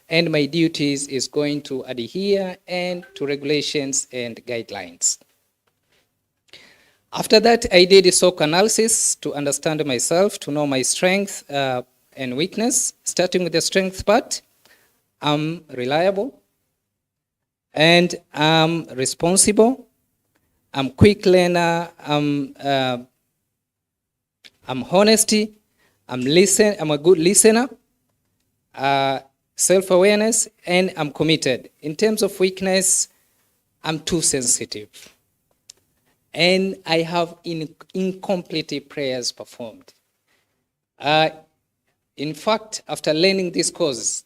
and my duties is going to adhere and to regulations and guidelines. After that, I did a SWOT analysis to understand myself, to know my strength and weakness. Starting with the strength part, I'm reliable, and I'm responsible. I'm quick learner. I'm honesty. I'm a good listener. Self-awareness, and I'm committed. In terms of weakness, I'm too sensitive, and I have incomplete prayers performed. In fact, after learning this course,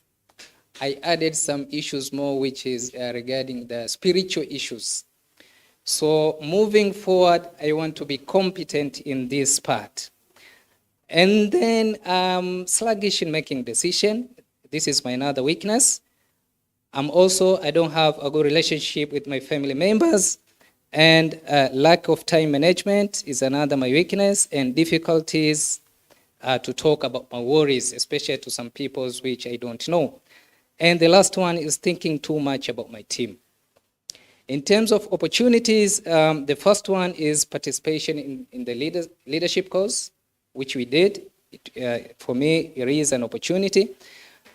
I added some issues more, which is regarding the spiritual issues. So moving forward, I want to be competent in this part. And then sluggish in making decision. This is my another weakness. I don't have a good relationship with my family members, and lack of time management is another my weakness, and difficulties to talk about my worries, especially to some people which I don't know. And the last one is thinking too much about my team. In terms of opportunities, the first one is participation in the leadership course, which we did. For me, it is an opportunity.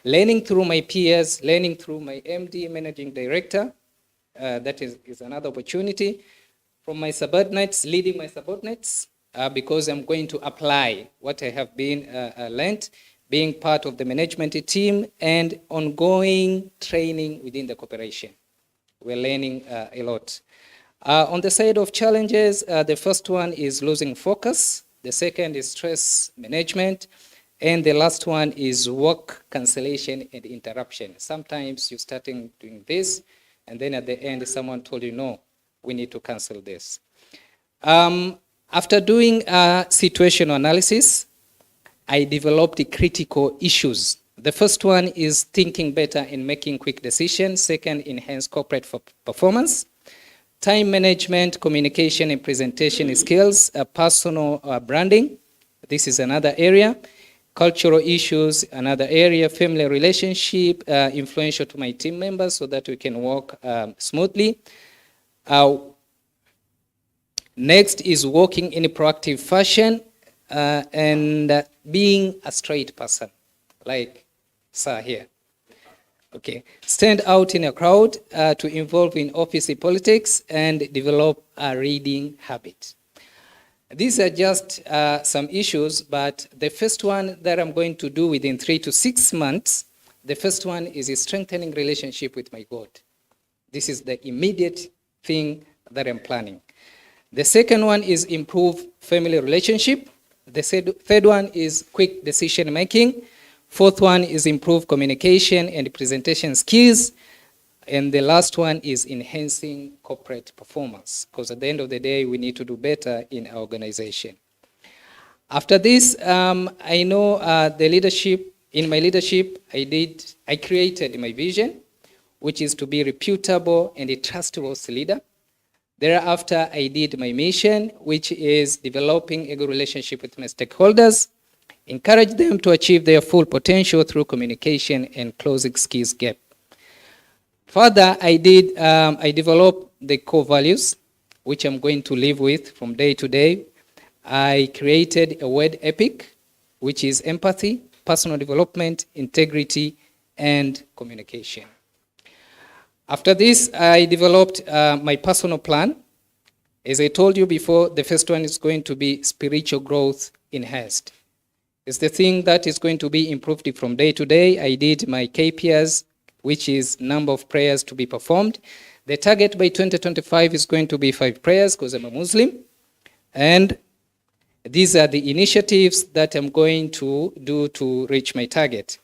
Learning through my peers, learning through my MD, managing director, that is another opportunity. From my subordinates, leading my subordinates, because I'm going to apply what I have been learned, being part of the management team, and ongoing training within the corporation. We're learning a lot. On the side of challenges, the first one is losing focus. The second is stress management. And the last one is work cancellation and interruption. Sometimes you're starting doing this, and then at the end, someone told you, no, we need to cancel this. After doing a situational analysis, I developed the critical issues. The first one is thinking better and making quick decisions. Second, enhance corporate performance. Time management, communication and presentation skills, personal branding. This is another area. Cultural issues, another area. Family relationship, influential to my team members so that we can work smoothly. Next is working in a proactive fashion and being a straight person, like sir here. Okay, stand out in a crowd, to involve in office politics and develop a reading habit. These are just some issues, but the first one that I'm going to do within 3 to 6 months, the first one is a strengthening relationship with my God. This is the immediate thing that I'm planning. The second one is improve family relationship. The third one is quick decision making. Fourth one is improve communication and presentation skills. And the last one is enhancing corporate performance, because at the end of the day, we need to do better in our organization. After this, I know the leadership, in my leadership, I created my vision, which is to be reputable and a trustworthy leader. Thereafter, I did my mission, which is developing a good relationship with my stakeholders, encourage them to achieve their full potential through communication and closing skills gap. Further, I developed the core values, which I'm going to live with from day to day. I created a word epic, which is empathy, personal development, integrity, and communication. After this, I developed my personal plan. As I told you before, the first one is going to be spiritual growth enhanced. It's the thing that is going to be improved from day to day. I did my KPIs, which is number of prayers to be performed. The target by 2025 is going to be 5 prayers because I'm a Muslim. And these are the initiatives that I'm going to do to reach my target.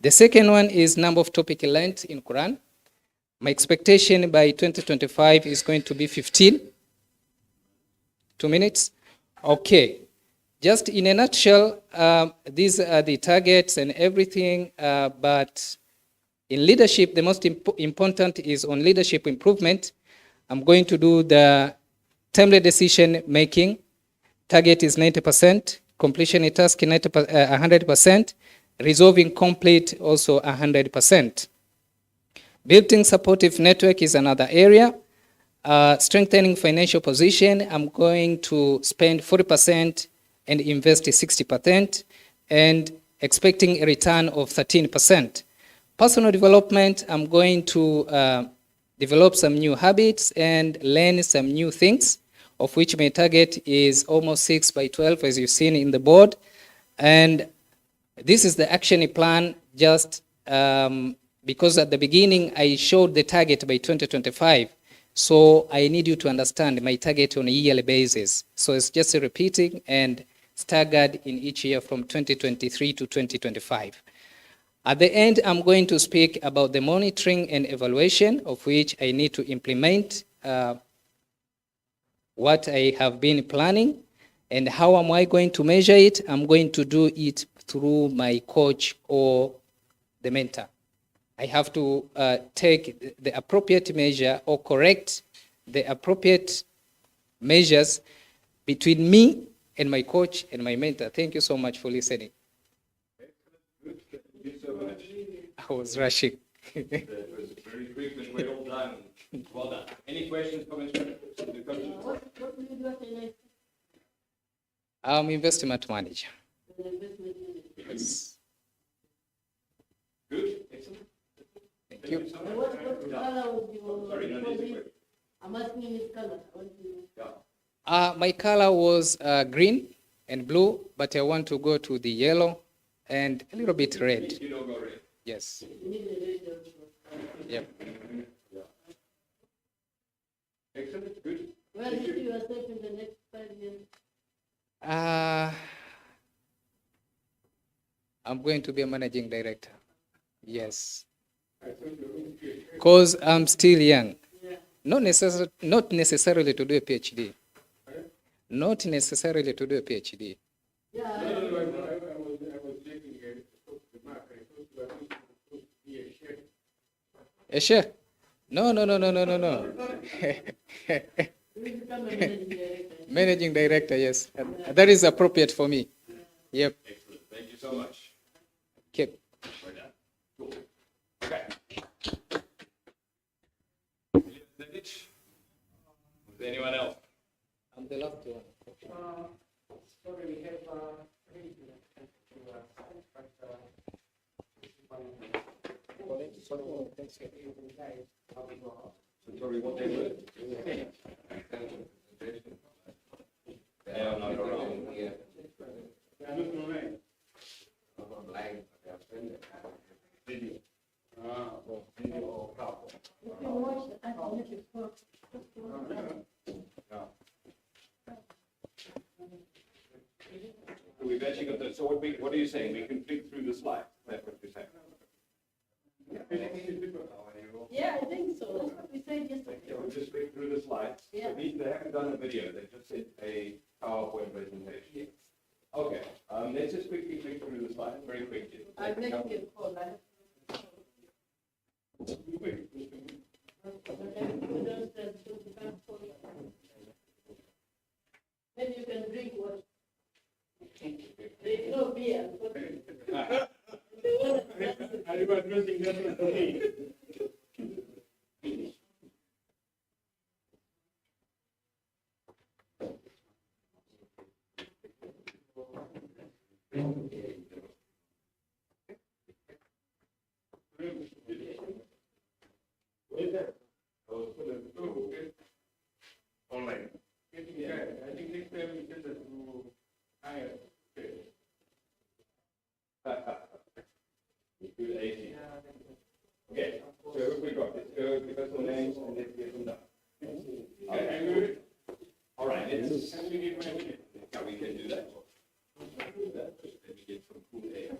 The second one is number of topic learned in Quran. My expectation by 2025 is going to be 15. 2 minutes? Okay. Just in a nutshell, these are the targets and everything, but in leadership, the most important is on leadership improvement. I'm going to do the timely decision making. Target is 90%, completion of task 100%, resolving complete also 100%. Building supportive network is another area. Strengthening financial position, I'm going to spend 40% and invest 60%, and expecting a return of 13%. Personal development, I'm going to develop some new habits and learn some new things, of which my target is almost 6 by 12, as you've seen in the board. And this is the action plan, just because at the beginning I showed the target by 2025. So I need you to understand my target on a yearly basis. So it's just repeating and staggered in each year from 2023 to 2025. At the end, I'm going to speak about the monitoring and evaluation, of which I need to implement what I have been planning. And how am I going to measure it? I'm going to do it through my coach or the mentor. I have to take the appropriate measure or correct the appropriate measures between me and my coach and my mentor. Thank you so much for listening. I was rushing. That was very quick, but well done. Well done. Any questions, comments? What do you do at NIC? I'm investment manager. The investment unit. Yes. Good, excellent. Thank you. So And much. what color would you? Sorry, no need to because quit. I'm asking his color. I want to. My color was green and blue, but I want to go to the yellow and a little bit red. You don't go red. Yes. You need the red also. Yep. Excellent, good. Where do you see yourself in the next 5 years? I'm going to be a managing director. Yes. Because I'm still young. Yeah. Not necessarily to do a PhD. Not necessarily to do a PhD. Yeah. A chef? No. You become a managing director. Managing director, yes. That is appropriate for me. Yep. Excellent, thank you so much. Okay. Well done. Cool. Okay. Is there anyone else? I'm the last one. Sorry, we have Sorry, what they were? They are not around. You can watch the animated work. So we've actually got the, so what are you saying? We can click through the slides? That's what you're saying? Yeah, I think so. That's what we said yesterday. Yeah, we'll just click through the slides. Yeah. So these, they haven't done a video, they've just said a PowerPoint presentation. Okay, let's just quickly click through the slides very quickly. I'm making a call. Quick. Online. Yeah, I think next time we send it to higher. Good 18. Okay, so we got this. Go give us the names and let's get them done. Okay, all right, let's. Yeah, we can do that. Let me get some cool air.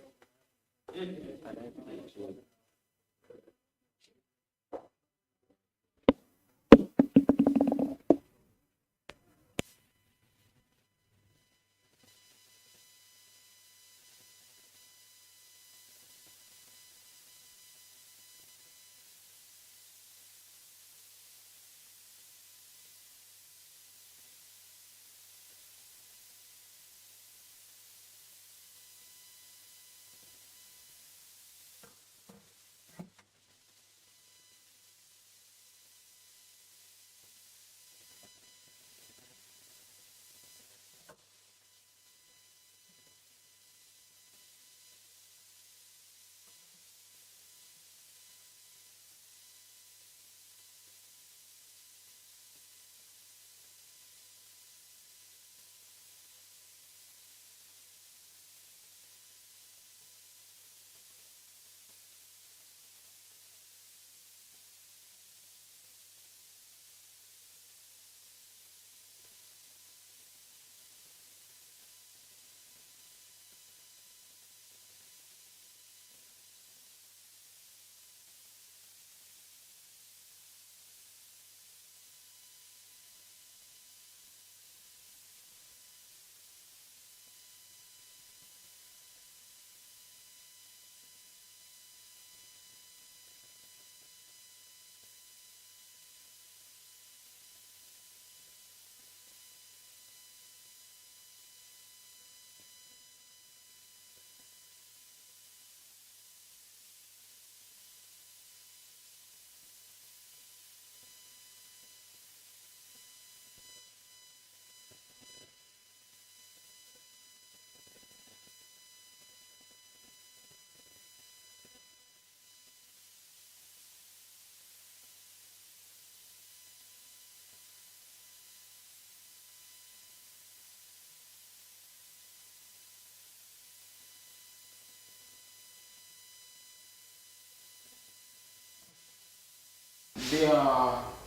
Dear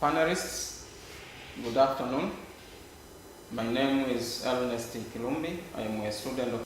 panelists, good afternoon. My name is Ernest Kilumbi. I am a student of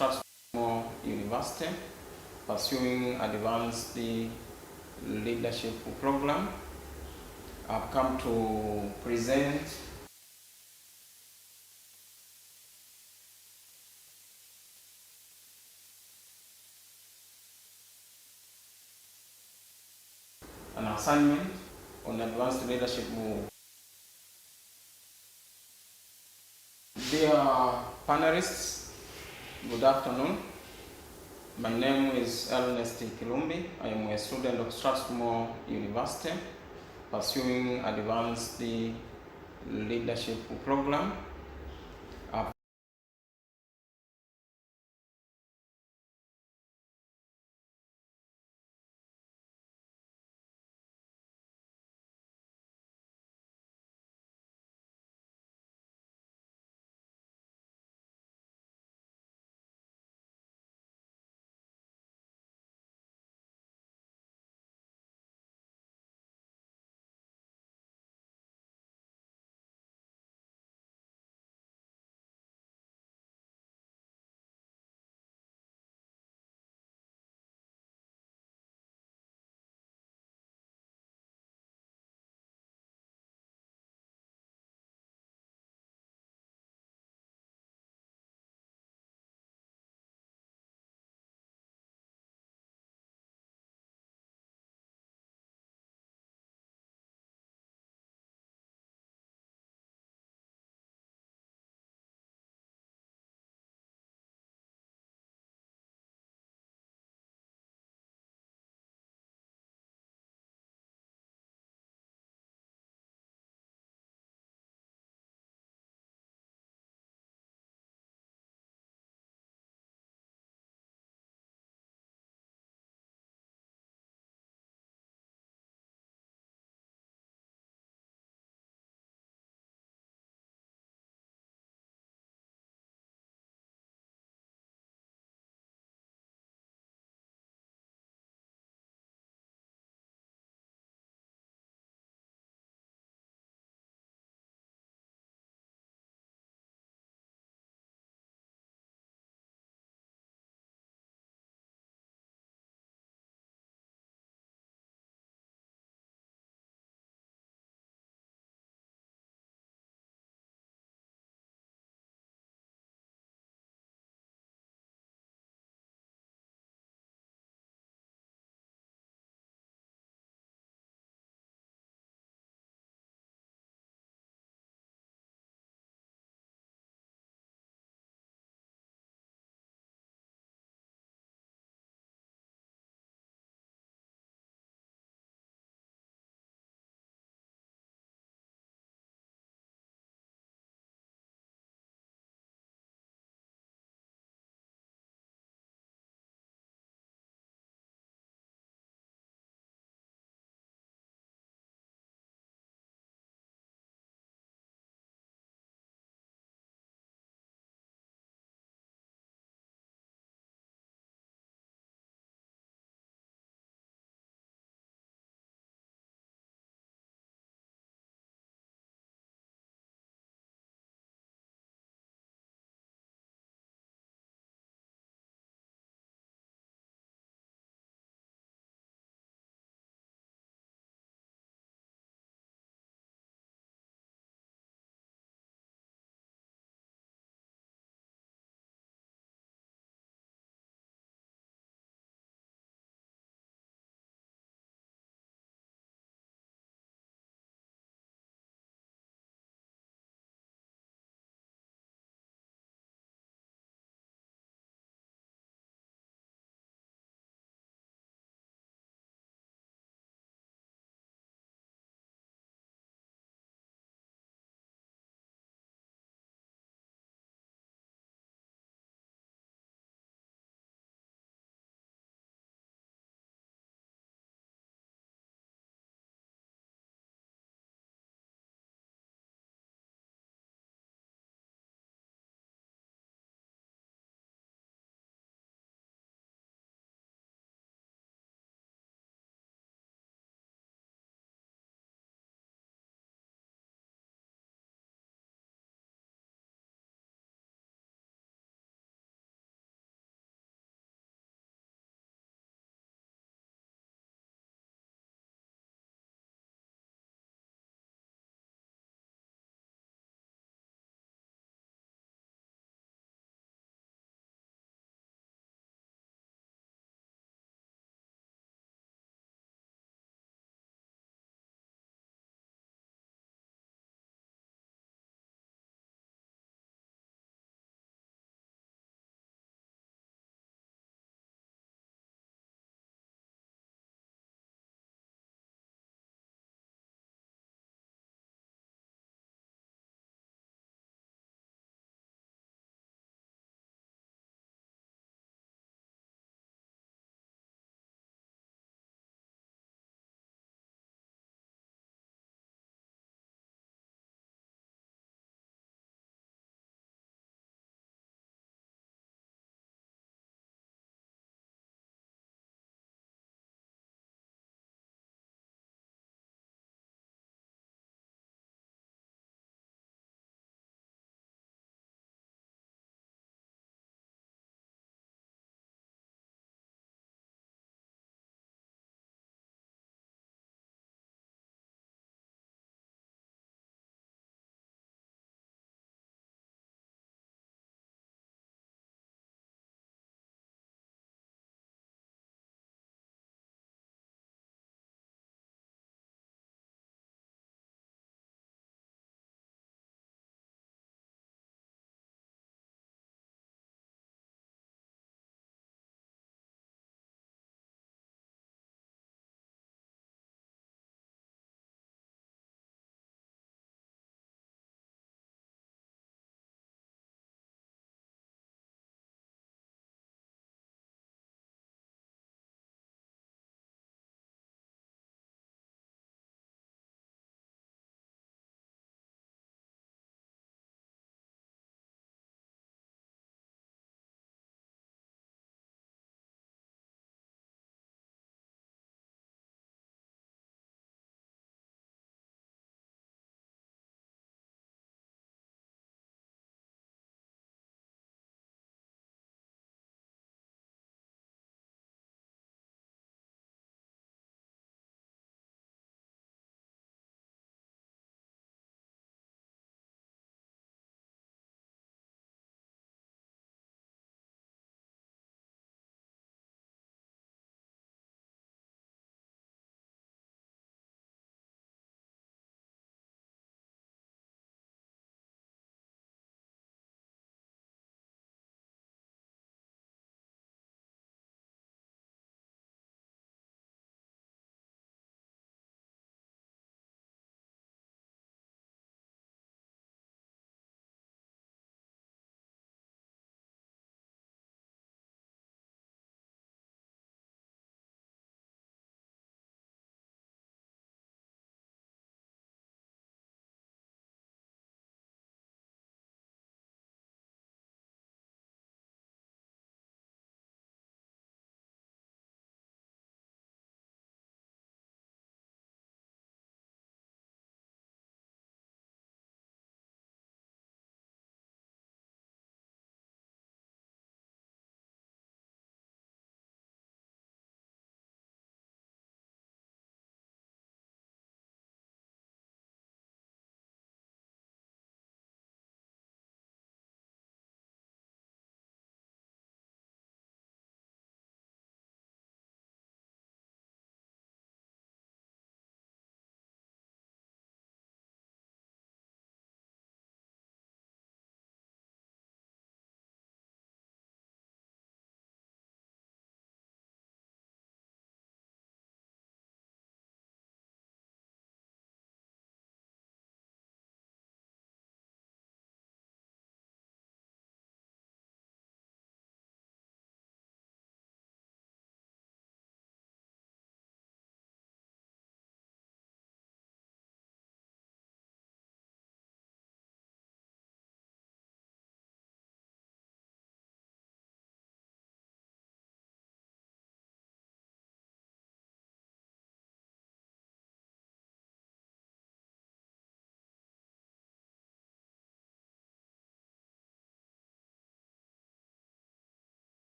Strathmore University, pursuing advanced leadership program. I've come to present an assignment on advanced leadership move. Dear panelists, good afternoon. My name is Ernest Kilumbi. I am a student of Strathmore University, pursuing advanced leadership program.